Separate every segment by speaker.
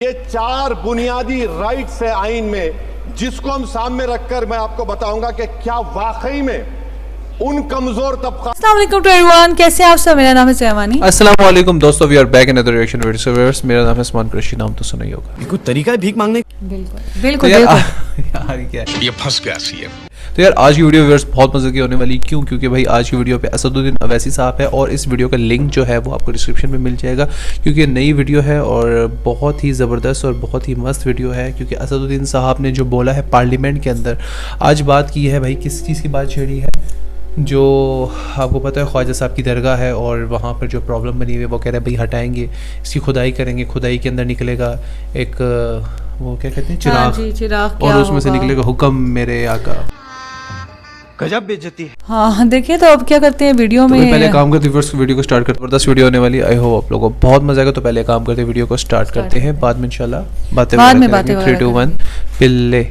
Speaker 1: ये चार बुनियादी राइट्स है आइन में, जिसको हम सामने रखकर मैं आपको बताऊंगा कि क्या वाकई में उन कमजोर तबका।
Speaker 2: अस्सलाम वालेकुम टू एवरीवन, कैसे आप सब। मेरा नाम है जयवानी।
Speaker 3: अस्सलाम वालेकुम दोस्तों, we are back in another reaction video viewers. मेरा नाम है उस्मान कुरैशी, नाम तो सुना ही होगा।
Speaker 4: कुछ तरीका है भीख मांगने।
Speaker 2: बिल्कुल बिल्कुल
Speaker 3: तो
Speaker 2: बिल्कुल।
Speaker 3: यार क्या है?
Speaker 4: ये फंस गया सीएम।
Speaker 3: तो यार आज की वीडियो व्यूअर्स बहुत मजे की होने वाली। क्यों? क्योंकि भाई आज की वीडियो पे असदुद्दीन अवैसी साहब है और इस वीडियो का लिंक जो है वो आपको डिस्क्रिप्शन में मिल जाएगा, क्योंकि ये नई वीडियो है और बहुत ही ज़बरदस्त और बहुत ही मस्त वीडियो है। क्योंकि असदुद्दीन साहब ने जो बोला है पार्लियामेंट के अंदर, आज बात की है भाई, किस चीज़ की बात छेड़ी है, जो आपको पता है ख्वाजा साहब की दरगाह है और वहाँ पर जो प्रॉब्लम बनी हुई है वो कह रहे हैं भाई हटाएंगे, इसकी खुदाई करेंगे, खुदाई के अंदर निकलेगा एक वो क्या कहते हैं
Speaker 2: हाँ
Speaker 3: चिराग,
Speaker 2: जी, चिराग
Speaker 3: और
Speaker 2: क्या
Speaker 3: उसमें से
Speaker 2: होगा?
Speaker 3: निकलेगा हुक्म मेरे आका।
Speaker 4: गजब बेइज्जती है।
Speaker 2: हाँ देखिए, तो अब क्या करते हैं वीडियो
Speaker 3: तो
Speaker 2: में।
Speaker 3: पहले काम करते हैं, वीडियो को स्टार्ट करते हैं। 10 वीडियो होने वाली, आई होप आप लोगों को बहुत मजा आएगा। तो पहले काम करते हैं, वीडियो को स्टार्ट करते हैं, बाद में इंशाल्लाह बातें
Speaker 2: बाद में
Speaker 3: करेंगे।
Speaker 2: बातें
Speaker 3: 3, 2, 1 पिल्ले।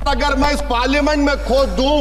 Speaker 1: अगर मैं इस पार्लियामेंट में खोद दूं,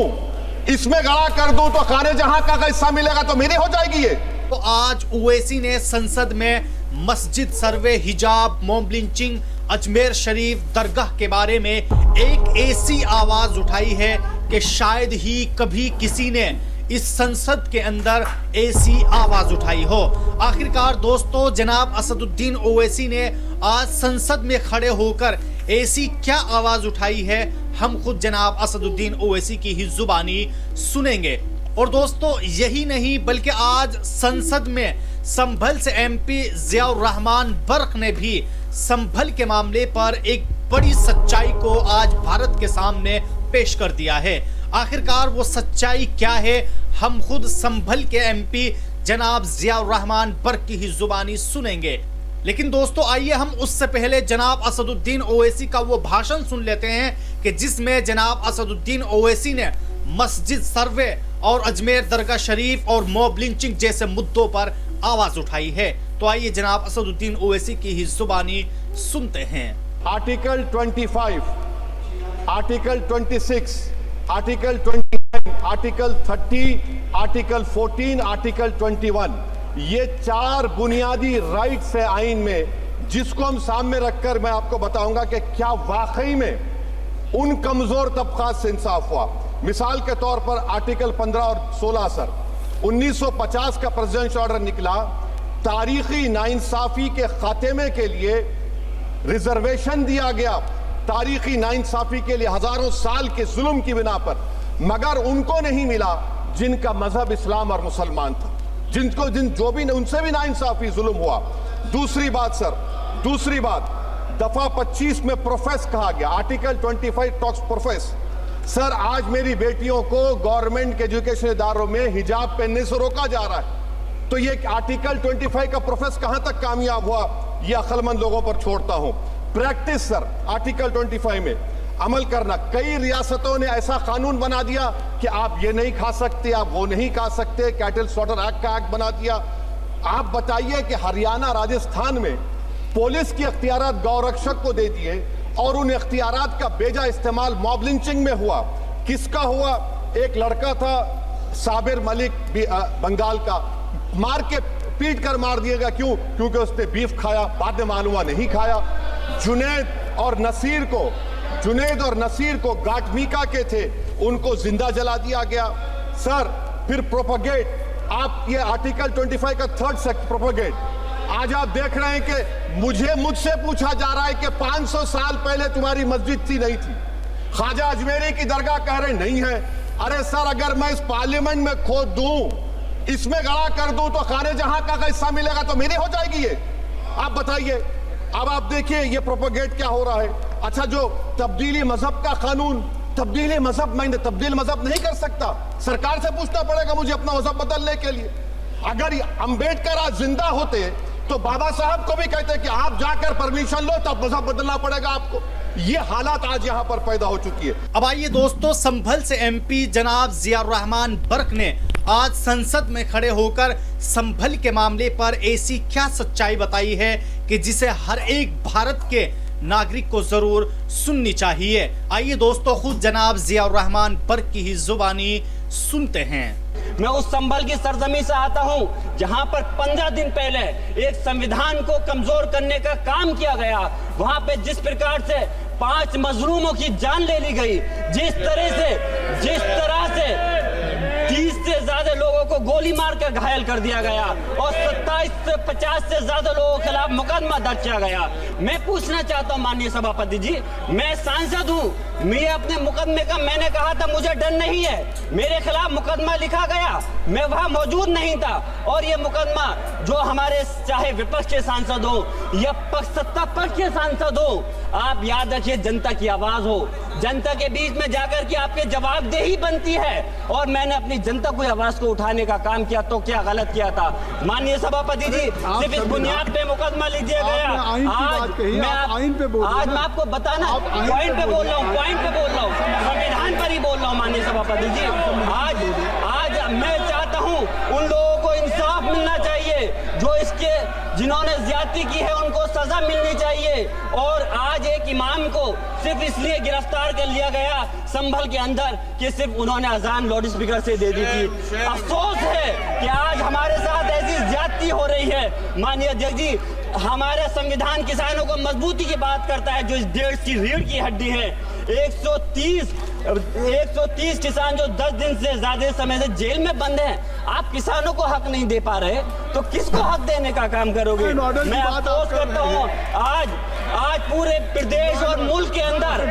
Speaker 1: इसमें गड़ा कर दूं, तो खाने जहां का हिस्सा मिलेगा तो मेरी हो जाएगी ये।
Speaker 5: तो आज ओवैसी ने संसद में मस्जिद सर्वे, हिजाब, मॉब लिंचिंग, अजमेर शरीफ दरगाह के बारे में एक ऐसी आवाज उठाई है कि शायद ही कभी किसी ने इस संसद के अंदर ऐसी आवाज उठाई हो। आखिरकार दोस्तों, जनाब असदुद्दीन ओवैसी ने आज संसद में खड़े होकर ऐसी क्या आवाज उठाई है, हम खुद जनाब असदुद्दीन ओवैसी की ही जुबानी सुनेंगे। और दोस्तों यही नहीं, बल्कि आज संसद में संभल से एमपी जियाउर रहमान बर्क ने भी संभल के मामले पर एक बड़ी सच्चाई को आज भारत के सामने पेश कर दिया है। आखिरकार वो सच्चाई क्या है, हम खुद संभल के एमपी जनाब जियाउर रहमान बर्क की ही जुबानी सुनेंगे। लेकिन दोस्तों आइए हम उससे पहले जनाब असदुद्दीन ओवैसी का वो भाषण सुन लेते हैं कि जिसमें जनाब असदुद्दीन ओवैसी ने मस्जिद सर्वे और अजमेर दरगाह शरीफ और मॉब लिंचिंग जैसे मुद्दों पर आवाज उठाई है। तो आइए जनाब असदुद्दीन ओवैसी की ही जुबानी सुनते हैं।
Speaker 1: Article 25, article 26, article 29, article 30, article 14, article 21, ये चार बुनियादी राइट्स है आइन में, जिसको हम सामने रखकर मैं आपको बताऊंगा कि क्या वाकई में उन कमजोर तबकात से इंसाफ हुआ। मिसाल के तौर पर आर्टिकल 15 और 16 सर, 1950 का प्रेसिडेंशियल ऑर्डर निकला, तारीखी नाइंसाफी के खात्मे के लिए रिजर्वेशन दिया गया, तारीखी नाइंसाफी के लिए हजारों साल के जुल्म की बिना पर, मगर उनको नहीं मिला जिनका मजहब इस्लाम और मुसलमान था, जिनको जो भी उनसे भी नाइंसाफी जुल्म हुआ। दूसरी बात सर, दूसरी बात, दफा 25 में प्रोफेस कहा गया, आर्टिकल 25 टॉक्स प्रोफेस। सर आज मेरी बेटियों को गवर्नमेंट के एजुकेशन इदारों में हिजाब पहनने से रोका जा रहा है, तो ये आर्टिकल 25 का प्रोफेस कहां तक कामयाब हुआ, ये अक्लमंद लोगों पर छोड़ता हूं। प्रैक्टिस सर, आर्टिकल 25 में अमल करना। कई रियासतों ने ऐसा कानून बना दिया कि आप ये नहीं खा सकते, आप वो नहीं खा सकते, कैटल स्लॉटर एक्ट का एक्ट बना दिया। आप बताइए कि हरियाणा, राजस्थान में पुलिस की अख्तियारात गौरक्षक को दे दिए और उन अख्तियारात का बेजा इस्तेमाल मॉब लिंचिंग में हुआ। किसका हुआ? एक लड़का था साबिर मलिक बंगाल का, मार के पीट कर मार दिया गया। क्यों? क्योंकि उसने बीफ खाया, बाद में मालूम हुआ नहीं खाया। जुनैद और नसीर को गाटमीका के थे, उनको जिंदा जला दिया गया। सर फिर प्रोपगेट, आप ये आर्टिकल 25 का 3rd सेक्शन प्रोपगेट, आज आप देख रहे हैं कि मुझसे पूछा जा रहा है कि 500 साल पहले तुम्हारी मस्जिद थी नहीं थी, ख्वाजा अजमेरी की दरगाह कह रहे नहीं है। अरे सर अगर मैं इस पार्लियामेंट में खोद दूं, इसमें गड़ा कर दूं, तो खाने जहां का हिस्सा मिलेगा तो मेरी हो जाएगी ये। आप बताइए। अब आप देखिए ये प्रोपगेट क्या हो रहा है। अच्छा, जो तब्दीली मजहब का कानून, तब्दीली मजहब, मैं तब्दील मजहब नहीं कर सकता, सरकार से पूछना पड़ेगा मुझे अपना मजहब बदलने के लिए। अगर अंबेडकर आज जिंदा होते तो बाबा साहब को भी कहते कि आप जाकर परमिशन लो, तब मजहब बदलना पड़ेगा आपको। ये हालात आज यहाँ पर पैदा हो चुकी है।
Speaker 5: अब आइए दोस्तों, संभल से एमपी जनाब जियाउर रहमान बर्क ने आज संसद में खड़े होकर संभल के मामले पर ऐसी क्या सच्चाई बताई है कि जिसे हर एक भारत के नागरिक को जरूर सुननी चाहिए। आइए दोस्तों खुद जनाब जियाउर रहमान बर्क की ही जुबानी सुनते हैं।
Speaker 6: मैं उस संभल की सरजमी से आता हूं जहां पर 15 दिन पहले एक संविधान को कमजोर करने का काम किया गया। वहां पे जिस प्रकार से 5 मजलूमों की जान ले ली गई, जिस तरह से 30 से ज्यादा लोगों को गोली मारकर घायल कर दिया गया और 27 से 50 से ज्यादा लोगों के खिलाफ मुकदमा दर्ज किया गया। मैं पूछना चाहता हूं माननीय सभापति जी, मैं सांसद हूं, मैं अपने मुकदमे का मैंने कहा था मुझे डर नहीं है, मेरे खिलाफ मुकदमा लिखा गया, मैं वहां मौजूद नहीं था और ये मुकदमा जो हमारे चाहे विपक्ष के सांसद हो या सत्ता पक्ष के सांसद हो, आप याद रखिए जनता की आवाज हो, जनता के बीच में जाकर के आपके जवाबदेही बनती है और मैंने अपनी जनता की आवाज को उठाने का काम किया तो क्या गलत किया था माननीय सभापति जी? सिर्फ इस बुनियाद पे मुकदमा लीजिए गया। आज मैं आपको बताना पॉइंट पे बोल रहा हूँ, संविधान पर ही बोल रहा हूँ माननीय सभापति जी। आज मैं चाहता हूँ उन लोगों को इंसाफ मिलना चाहिए जिन्होंने ज्यादती की है, उनको सजा मिलनी चाहिए। और आज एक इमाम को सिर्फ इसलिए गिरफ्तार कर लिया गया संभल के अंदर कि सिर्फ उन्होंने अजान लाउड स्पीकर से दे दी थी। अफसोस है कि आज हमारे साथ ऐसी ज्यादती हो रही है। माननीय अध्यक्ष जी, हमारे संविधान किसानों को मजबूती की बात करता है, जो इस देश की रीढ़ की हड्डी है। 130 किसान जो 10 दिन से ज्यादा समय से जेल में बंद हैं, आप किसानों को हक नहीं दे पा रहे तो किसको हक देने का काम करोगे? मैं अफसोस करता हूँ आज पूरे प्रदेश और मुल्क के अंदर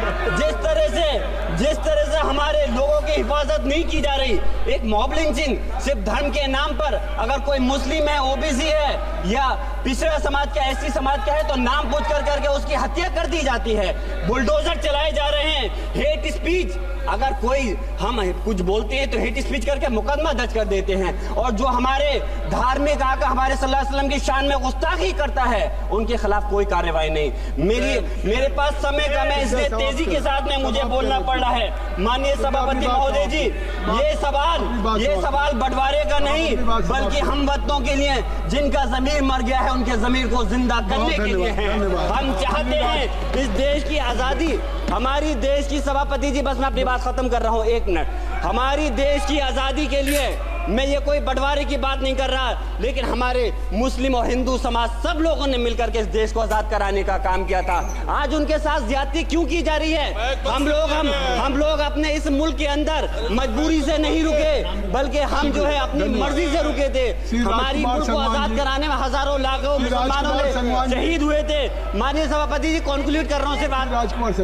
Speaker 6: जिस तरह से हमारे लोगों की हिफाजत नहीं की जा रही। एक मॉब लिंचिंग सिर्फ धर्म के नाम पर, अगर कोई मुस्लिम है, ओबीसी है या पिछड़ा समाज का, एससी समाज का है तो नाम पूछ करके उसकी हत्या कर दी जाती है। बुलडोजर चलाए जा रहे हैं। हेट स्पीच, अगर कोई हम कुछ बोलते हैं तो हेट स्पीच करके मुकदमा दर्ज कर देते हैं। और जो हमारे धार्मिक आका हमारे सल्लल्लाहु अलैहि वसल्लम की शान में गुस्ताखी करता है, उनके खिलाफ कोई कार्रवाई नहीं। मेरे पास समय कम है, इसलिए तेजी के साथ में मुझे बोलना पड़ रहा है। माननीय सभापति महोदय जी, ये सवाल बंटवारे का नहीं बल्कि हम वतनों के लिए, जिनका जमीर मर गया है उनके जमीर को जिंदा करने के लिए है। हम चाहते हैं इस देश की आजादी, हमारी देश की, सभापति जी बस मैं अपनी बात खत्म कर रहा हूं, 1 मिनट। हमारी देश की आजादी के लिए मैं ये कोई बंटवारे की बात नहीं कर रहा, लेकिन हमारे मुस्लिम और हिंदू समाज सब लोगों ने मिलकर के इस देश को आजाद कराने का काम किया था। आज उनके साथ ज्यादती क्यों की जा रही है? हम लोग अपने इस मुल्क के अंदर मजबूरी से नहीं रुके, बल्कि हम जो है अपनी मर्जी से रुके थे। हमारी मुल्क को आजाद कराने में हजारों लाखों मुसलमानों ने शहीद हुए थे। माननीय सभापति जी, कॉन्क्लूड कर रहा हूँ सिर्फ राजकुमार से।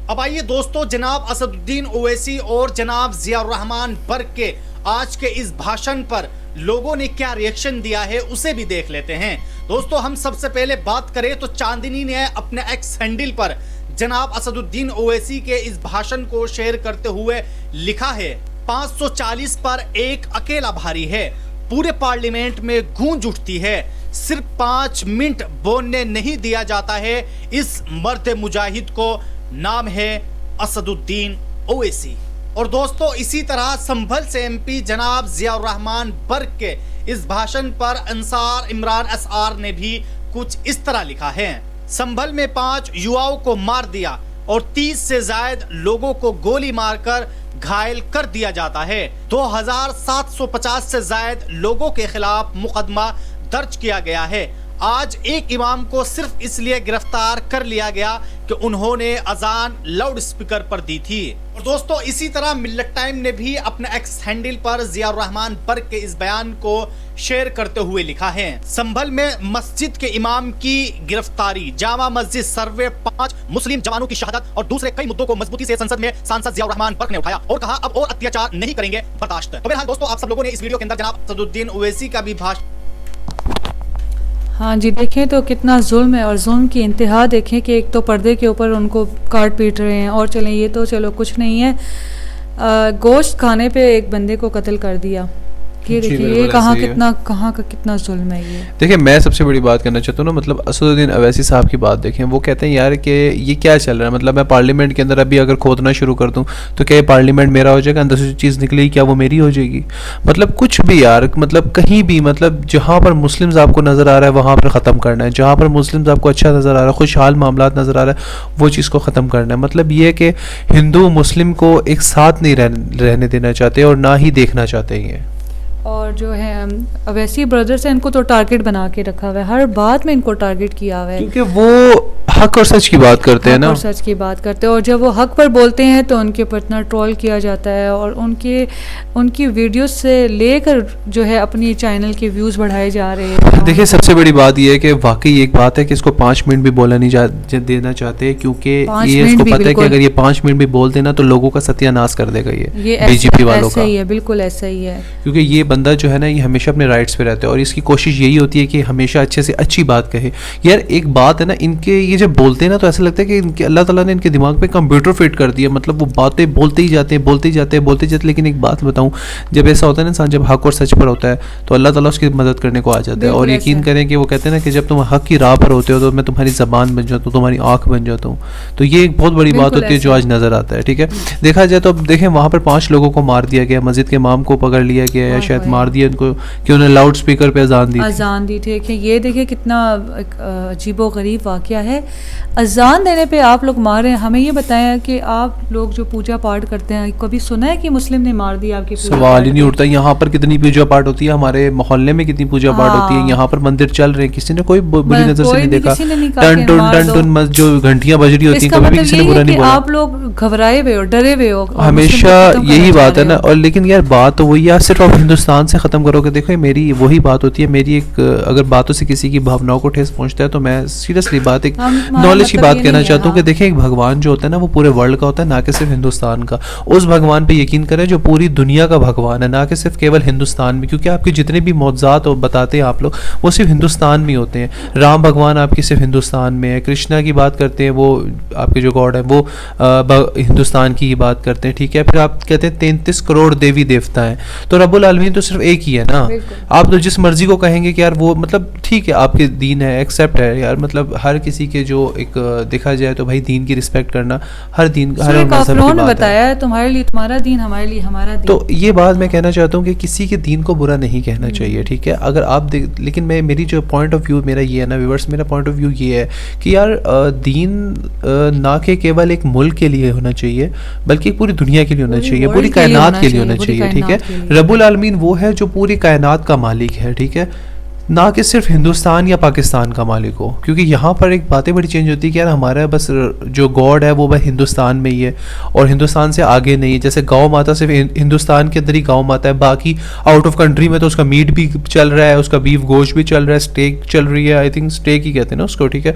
Speaker 5: अब आइए दोस्तों, जनाब असदुद्दीन ओवैसी और जनाब जियाउर रहमान बर्क के आज के इस भाषण पर लोगों ने क्या रिएक्शन दिया है उसे भी देख लेते हैं। दोस्तों, हम सबसे पहले बात करें तो चांदनी ने अपने एक्स हैंडल पर जनाब असदुद्दीन ओवैसी के इस भाषण को शेयर करते हुए लिखा है, 540 पर एक अकेला भारी है, पूरे पार्लियामेंट में गूंज उठती है, सिर्फ 5 मिनट बोलने नहीं दिया जाता है इस मर्द मुजाहिद को, नाम है असदुद्दीन ओवैसी। और दोस्तों, इसी तरह संभल से एमपी जनाब जियाउर रहमान बर्क के इस भाषण पर अंसार इमरान एसआर ने भी कुछ इस तरह लिखा है, संभल में 5 युवाओं को मार दिया और 30 से ज्यादा लोगों को गोली मारकर घायल कर दिया जाता है। 2750 से ज्यादा लोगों के खिलाफ मुकदमा दर्ज किया गया है। आज एक इमाम को सिर्फ इसलिए गिरफ्तार कर लिया गया कि उन्होंने अजान लाउड स्पीकर पर दी थी। और दोस्तों, इसी तरह मिल्लत टाइम ने भी अपने एक्स हैंडल पर जियाउर रहमान बर्क के इस बयान को शेयर करते हुए लिखा है, संभल में मस्जिद के इमाम की गिरफ्तारी, जामा मस्जिद सर्वे, 5 मुस्लिम जवानों की शहादत और दूसरे कई मुद्दों को मजबूती से संसद में सांसद जियाउर रहमान बर्क ने उठाया और कहा अब और अत्याचार नहीं करेंगे बर्दाश्त। तो बहरहाल दोस्तों, आप सब लोगों ने इस वीडियो के अंदर जनाब असदुद्दीन ओवैसी का भी भाषण,
Speaker 2: हाँ जी, देखें तो कितना जुल्म है और जुल्म की इंतहा देखें कि एक तो पर्दे के ऊपर उनको काट पीट रहे हैं और चलें ये तो चलो कुछ नहीं है, गोश्त खाने पे एक बंदे को कत्ल कर दिया ये
Speaker 3: जी,
Speaker 2: देखिए
Speaker 3: बिल्कुल
Speaker 2: ये कहाँ
Speaker 3: ऐसे ही है।
Speaker 2: कहाँ का कितना जुल्म है ये।
Speaker 3: देखिए मैं सबसे बड़ी बात करना चाहता हूँ ना, मतलब असदुद्दीन अवैसी साहब की बात देखें, वो कहते हैं यार कि ये क्या चल रहा है, मतलब मैं पार्लियामेंट के अंदर अभी अगर खोदना शुरू कर दूँ तो क्या ये पार्लियामेंट मेरा हो जाएगा, अंदर से जो चीज़ निकलेगी क्या वो मेरी हो जाएगी। मतलब कुछ भी यार, मतलब कहीं भी, मतलब जहाँ पर मुस्लिम्स आपको नज़र आ रहा है वहाँ पर ख़त्म करना है, जहाँ पर मुस्लिम्स आपको अच्छा नज़र आ रहा है, खुशहाल मामलात नज़र आ रहा है, वो चीज़ को ख़त्म करना है। मतलब ये है कि हिंदू मुस्लिम को एक साथ नहीं रहने देना चाहते और ना ही देखना चाहते हैं।
Speaker 2: और जो है अवैसी ब्रदर्स हैं, इनको तो टारगेट बना के रखा हुआ है, हर बात में इनको टारगेट किया हुआ है।
Speaker 3: क्योंकि वो हक और सच की बात करते हैं
Speaker 2: हक
Speaker 3: ना।
Speaker 2: और सच की बात करते हैं, और जब वो हक पर बोलते हैं तो उनके ऊपर इतना ट्रोल किया जाता है, और उनकी वीडियोस से लेकर जो है अपनी चैनल के व्यूज़ बढ़ाए जा रहे हैं।
Speaker 3: देखिए सबसे बड़ी बात यह है कि वाकई एक बात है कि इसको 5 मिनट भी बोला नहीं देना चाहते, क्योंकि
Speaker 2: 5
Speaker 3: ये
Speaker 2: मिनट
Speaker 3: इसको
Speaker 2: भी
Speaker 3: पता है कि
Speaker 2: बिल्कुल।
Speaker 3: अगर ये 5 मिनट भी बोल देना तो लोगों का सत्यानाश कर देगा ये बीजेपी वालों
Speaker 2: ऐसा
Speaker 3: का।
Speaker 2: ही है, बिल्कुल ऐसा ही है।
Speaker 3: क्योंकि ये बंदा जो है ना, ये हमेशा अपने राइट्स पे रहता है और इसकी कोशिश यही होती है कि हमेशा अच्छे से अच्छी बात कहे। यार एक बात है ना, इनके ये जब बोलते हैं ना तो ऐसा लगता है कि इनके अल्लाह ताला ने इनके दिमाग पे कंप्यूटर फिट कर दिया, मतलब वो बातें बोलते ही जाते हैं। लेकिन एक बात बताऊं, जब ऐसा होता है ना इंसान जब हक और सच पर होता है तो अल्लाह ताला उसकी मदद करने को आ जाता है। और
Speaker 2: बिल्कुल
Speaker 3: यकीन
Speaker 2: ऐसा।
Speaker 3: करें कि वो कहते हैं ना कि जब तुम हक की राह पर होते हो तो मैं तुम्हारी ज़बान बन जाता हूँ, तुम्हारी आँख बन जाता हूँ। तो ये एक बहुत बड़ी बात
Speaker 2: बिल्कुल
Speaker 3: होती है जो
Speaker 2: ऐसा।
Speaker 3: आज नज़र आता है। ठीक है, देखा जाए तो अब देखें वहाँ पर 5 लोगों को मार दिया गया, मस्जिद के इमाम को पकड़ लिया गया या
Speaker 2: हाय
Speaker 3: शायद
Speaker 2: हाय।
Speaker 3: मार दिया इनको कि उन्हें लाउड स्पीकर पे अजान दी थी।
Speaker 2: अजान दी थी कि ये देखिए कितना अजीबो गरीब वाक़या है। अजान देने पे आप लोग मार रहे हैं। हमें ये बताया कि आप लोग जो पूजा पाठ करते हैं, कभी सुना है कि मुस्लिम ने मार दिया आपकी पूजा
Speaker 3: सवाल ही
Speaker 2: पाठ
Speaker 3: नहीं
Speaker 2: पे?
Speaker 3: उठता। यहाँ पर कितनी पूजा पाठ होती है, हमारे मोहल्ले में कितनी पूजा पाठ होती है,
Speaker 2: हाँ।
Speaker 3: यहाँ पर मंदिर चल रहे हैं, किसी ने कोई बुरी नजर से
Speaker 2: कोई
Speaker 3: नहीं
Speaker 2: भी
Speaker 3: देखा।
Speaker 2: किसी ने नहीं कहा कि मार
Speaker 3: टन
Speaker 2: दो।
Speaker 3: टन जो घंटियां बज रही होती हैं
Speaker 2: इसका
Speaker 3: कभी भी
Speaker 2: मतलब
Speaker 3: किसी ने
Speaker 2: यही
Speaker 3: बुरा
Speaker 2: है
Speaker 3: नहीं
Speaker 2: कि
Speaker 3: बोला।
Speaker 2: आप लोग घबराए हुए हो, डरे हुए हो, और
Speaker 3: हमेशा
Speaker 2: मुस्लिम को खत्म
Speaker 3: यही
Speaker 2: करना
Speaker 3: बात
Speaker 2: चाह
Speaker 3: है ना।
Speaker 2: रहे हो।
Speaker 3: और लेकिन यार बात तो वही, यार सिर्फ आप हिंदुस्तान से ख़त्म करोगे। देखो ये मेरी वही बात होती है, मेरी एक अगर बातों से किसी की भावनाओं को ठेस पहुंचता है तो मैं सीरियसली बात एक
Speaker 2: हमारा
Speaker 3: नॉलेज की
Speaker 2: मतलब
Speaker 3: बात
Speaker 2: ये
Speaker 3: कहना
Speaker 2: नहीं है,
Speaker 3: चाहता हूँ कि
Speaker 2: हाँ।
Speaker 3: देखिए एक भगवान जो होता है ना वो पूरे वर्ल्ड का होता है, ना कि सिर्फ हिंदुस्तान का। उस भगवान पे यकीन करें जो पूरी दुनिया का भगवान है, ना कि सिर्फ केवल हिंदुस्तान में। क्योंकि आपके जितने भी मौजूदात बताते हैं आप लोग वो सिर्फ हिंदुस्तान में ही होते हैं। राम भगवान आपके सिर्फ हिंदुस्तान में है, कृष्णा की बात करते हैं वो आपके जो गॉड है वो हिंदुस्तान की ही बात करते हैं। ठीक है, फिर आप कहते हैं 33 करोड़ देवी देवता हैं, तो रब्बुल आलमीन तो सिर्फ एक ही है ना।
Speaker 2: बिल्कुल।
Speaker 3: आप तो जिस मर्जी को कहेंगे कि यार वो मतलब ठीक है आपके दीन है, एक्सेप्ट है यार, मतलब हर किसी के जो एक देखा जाए तो भाई दीन की रिस्पेक्ट करना हर दीन हर
Speaker 2: सूरह
Speaker 3: मजहब
Speaker 2: काफिरों
Speaker 3: की
Speaker 2: ने
Speaker 3: बात है।
Speaker 2: बताया है तुम्हारे लिए तुम्हारा दीन, हमारे लिए हमारा दीन।
Speaker 3: तो ये बात मैं कहना चाहता हूँ कि किसी के दीन को बुरा नहीं कहना चाहिए। ठीक है, अगर आप लेकिन मैं मेरी जो पॉइंट ऑफ व्यू मेरा ये है ना व्यूअर्स, मेरा पॉइंट ऑफ व्यू ये है कि यार दीन ना कि केवल एक मुल्क के लिए होना चाहिए बल्कि पूरी दुनिया के लिए होना
Speaker 2: पूरी
Speaker 3: चाहिए,
Speaker 2: world
Speaker 3: पूरी
Speaker 2: के लिए
Speaker 3: कायनात
Speaker 2: होना
Speaker 3: के लिए
Speaker 2: चाहिए,
Speaker 3: होना
Speaker 2: पूरी
Speaker 3: चाहिए। ठीक है,
Speaker 2: कायनात के लिए।
Speaker 3: रब्बुल आलमीन वो है जो पूरी कायनात का मालिक है। ठीक है, ना कि सिर्फ हिंदुस्तान या पाकिस्तान का मालिक हो। क्योंकि यहाँ पर एक बातें बड़ी चेंज होती है कि यार हमारा बस जो गॉड है वो बस हिंदुस्तान में ही है और हिंदुस्तान से आगे नहीं है। जैसे गौ माता सिर्फ हिंदुस्तान के अंदर ही गौ माता है, बाकी आउट ऑफ कंट्री में तो उसका मीट भी चल रहा है, उसका बीफ गोश्त भी चल रहा है, स्टेक चल रही है, आई थिंक स्टेक ही कहते हैं ना उसको। ठीक है,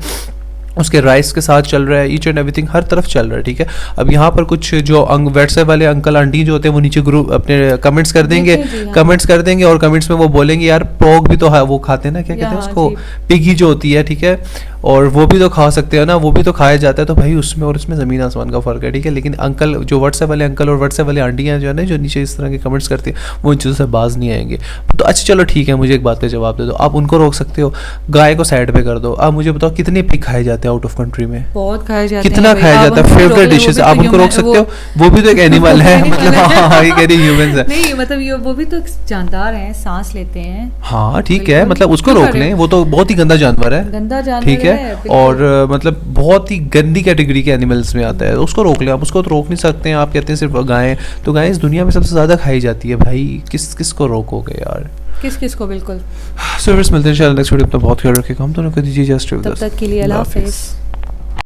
Speaker 3: उसके राइस के साथ चल रहा है, ईच एंड एवरीथिंग हर तरफ चल रहा है। ठीक है, अब यहाँ पर कुछ जो व्हाट्सएप वाले अंकल आंटी जो होते हैं वो नीचे ग्रुप अपने कमेंट्स कर देंगे,
Speaker 2: देखिए जी, हाँ।
Speaker 3: कमेंट्स कर देंगे और कमेंट्स में वो बोलेंगे यार पोग भी तो है, वो खाते हैं ना, क्या कहते हैं
Speaker 2: हाँ
Speaker 3: उसको,
Speaker 2: जी।
Speaker 3: पिगी जो होती है। ठीक है, और वो भी तो खा सकते हैं ना, वो भी तो खाया जाता है। तो भाई उसमें और इसमें ज़मीन आसमान का फ़र्क है। ठीक है, लेकिन अंकल जो व्हाट्सएप वाले अंकल और व्हाट्सएप वाले आंटियाँ जो है ना जो नीचे इस तरह के कमेंट्स करती हैं वो इन चीज़ों से बाज नहीं आएंगे। तो अच्छा चलो ठीक है, मुझे एक बात का जवाब दे दो, आप उनको रोक सकते हो, गाय को साइड पे कर दो। आप मुझे बताओ कितने पिग खाए जाते हैं आउट ऑफ कंट्री में,
Speaker 2: बहुत खाए जाते
Speaker 3: कितना
Speaker 2: हैं भाई,
Speaker 3: खाया
Speaker 2: आप
Speaker 3: जाता है,
Speaker 2: उनको रोक
Speaker 3: फेवरेट
Speaker 2: ले, वो
Speaker 3: डिशेस
Speaker 2: भी
Speaker 3: आप
Speaker 2: तो
Speaker 3: उनको रोक
Speaker 2: human-
Speaker 3: सकते हो, वो भी तो एक एनिमल है। मतलब हाँ ये कह रही ह्यूमंस है।
Speaker 2: नहीं मतलब ये वो भी तो जानदार हैं, सांस लेते हैं।
Speaker 3: हाँ ठीक है,
Speaker 2: बिल्कुल।
Speaker 3: मतलब उसको
Speaker 2: क्यों
Speaker 3: रोक
Speaker 2: कर रहे
Speaker 3: लें,
Speaker 2: हो?
Speaker 3: वो तो बहुत ही गंदा जानवर है।
Speaker 2: गंदा जानवर
Speaker 3: ठीक है,
Speaker 2: है, बिल्कुल।
Speaker 3: और मतलब बहुत ही गंदी कैटेगरी के एनिमल्स में आता है, उसको रोक लें। आप उसको तो रोक नहीं सकते हैं। आप कहते हैं सिर्फ गायें, तो गायें इस दुनिया में सबसे ज़्यादा खाई जाती है भाई, किसको रोकोगे यार।
Speaker 2: किस को बिल्कुल।
Speaker 3: सर्विस मिलते हैं इंशाल्लाह नेक्स्ट वीडियो में। बहुत ख्याल रखिएगा, हम दोनों को दीजिए जस्ट
Speaker 2: तब तक के लिए अल्लाह हाफिज़।